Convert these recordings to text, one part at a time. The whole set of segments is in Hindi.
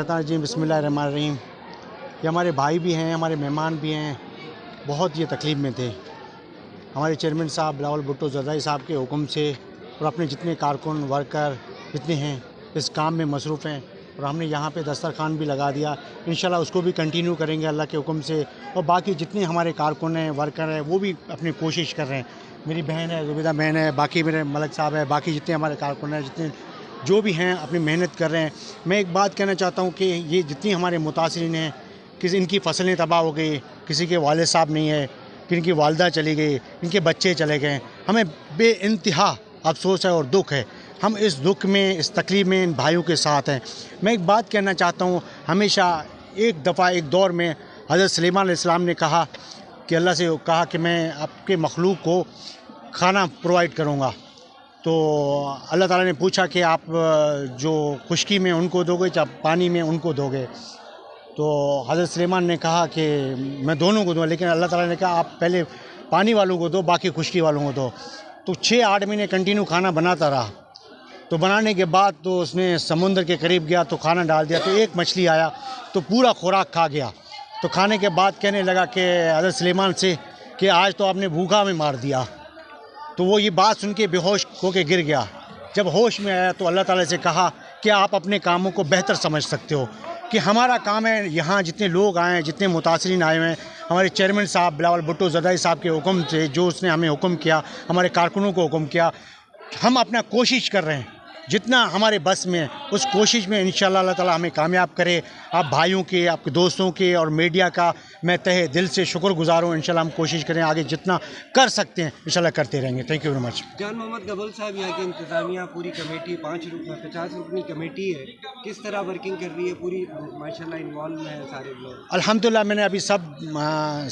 मिनशैतानिर्रजीम बिस्मिल्लाहिर्रहमानिर्रहीम। ये हमारे भाई भी हैं, हमारे मेहमान भी हैं। बहुत ये तकलीफ़ में थे। हमारे चेयरमैन साहब बिलावल भुट्टो ज़रदारी साहब के हुक्म से और अपने जितने कारकुन वर्कर जितने हैं इस काम में मसरूफ़ हैं, और हमने यहाँ पे दस्तरखान भी लगा दिया। इंशाल्लाह उसको भी कंटिन्यू करेंगे अल्लाह के हुक्म से। और बाकी जितने हमारे कारकुन हैं, वर्कर हैं, वो भी अपनी कोशिश कर रहे हैं। मेरी बहन है, ज़ुबैदा बहन है, बाकी मेरे मलक साहब है, बाकी जितने हमारे कारकुन हैं, जितने जो भी हैं अपनी मेहनत कर रहे हैं। मैं एक बात कहना चाहता हूँ कि ये जितनी हमारे मुतासिरीन हैं, किसी इनकी फसलें तबाह हो गई, किसी के वालिद साहब नहीं है, इनकी वालदा चली गई, इनके बच्चे चले गए, हमें बेइंतहा अफसोस है और दुख है। हम इस दुख में, इस तकलीफ़ में इन भाइयों के साथ हैं। मैं एक बात कहना चाहता हूँ, हमेशा एक दफ़ा एक दौर में हज़रत सुलेमान अलैहिस्सलाम ने कहा कि अल्लाह से कहा कि मैं आपके मखलूक को खाना प्रोवाइड करूँगा। तो अल्लाह ताला ने पूछा कि आप जो खुश्की में उनको दोगे या पानी में उनको दोगे। तो हज़रत सुलेमान ने कहा कि मैं दोनों को दूँ, लेकिन अल्लाह ताला ने कहा आप पहले पानी वालों को दो, बाकी खुश्की वालों को दो। तो 6-8 महीने कंटिन्यू खाना बनाता रहा। तो बनाने के बाद तो उसने समुंदर के करीब गया तो खाना डाल दिया, तो एक मछली आया तो पूरा खुराक खा गया। तो खाने के बाद कहने लगा कि हज़रत सुलेमान से कि आज तो आपने भूखा में मार दिया। तो वो ये बात सुन के बेहोश होके गिर गया। जब होश में आया तो अल्लाह ताला से कहा कि आप अपने कामों को बेहतर समझ सकते हो, कि हमारा काम है यहाँ जितने लोग आए हैं, जितने मुतासिरीन आए हुए हैं, हमारे चेयरमैन साहब बिलावल भुट्टो ज़रदारी साहब के हुक्म से जो उसने हमें हुक्म किया, हमारे कारकुनों को हुक्म किया, हम अपना कोशिश कर रहे हैं जितना हमारे बस में, उस कोशिश में इंशाअल्लाह अल्लाह ताला हमें कामयाब करे। आप भाइयों के, आपके दोस्तों के और मीडिया का मैं तहे दिल से शुक्रगुजार हूँ। इंशाअल्लाह हम कोशिश करें, आगे जितना कर सकते हैं इंशाअल्लाह करते रहेंगे। Thank you very much. जान मोहम्मद गबल साहब, यहाँ की इंतज़ामिया पूरी कमेटी 50 रुकनी कमेटी है, किस तरह वर्किंग कर रही है पूरी? माशाल्लाह इन्वॉल्व है सारे लोग। अल्हम्दुलिल्लाह मैंने अभी सब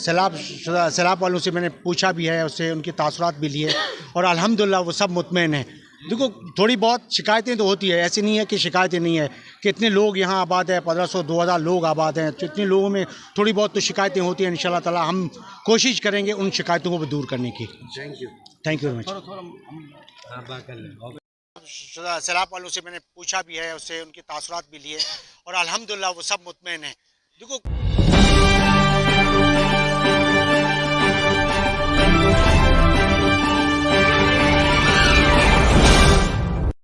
सैलाब वालों से मैंने पूछा भी है, उससे उनके तासुरात भी लिए, और अल्हम्दुलिल्लाह वो सब मुतमईन हैं। देखो थोड़ी बहुत शिकायतें तो होती है, ऐसी नहीं है कि शिकायतें नहीं है। कि इतने लोग यहाँ आबाद है, 1500-2000 लोग आबाद हैं, तो इतने लोगों में थोड़ी बहुत तो शिकायतें होती हैं। इंशाअल्लाह ताला हम कोशिश करेंगे उन शिकायतों को भी दूर करने की। Thank you very much. सैलाब वालों से मैंने पूछा भी है, उससे उनके तासुरात भी लिए, और अल्हम्दुलिल्लाह वो सब मुतमईन हैं। देखो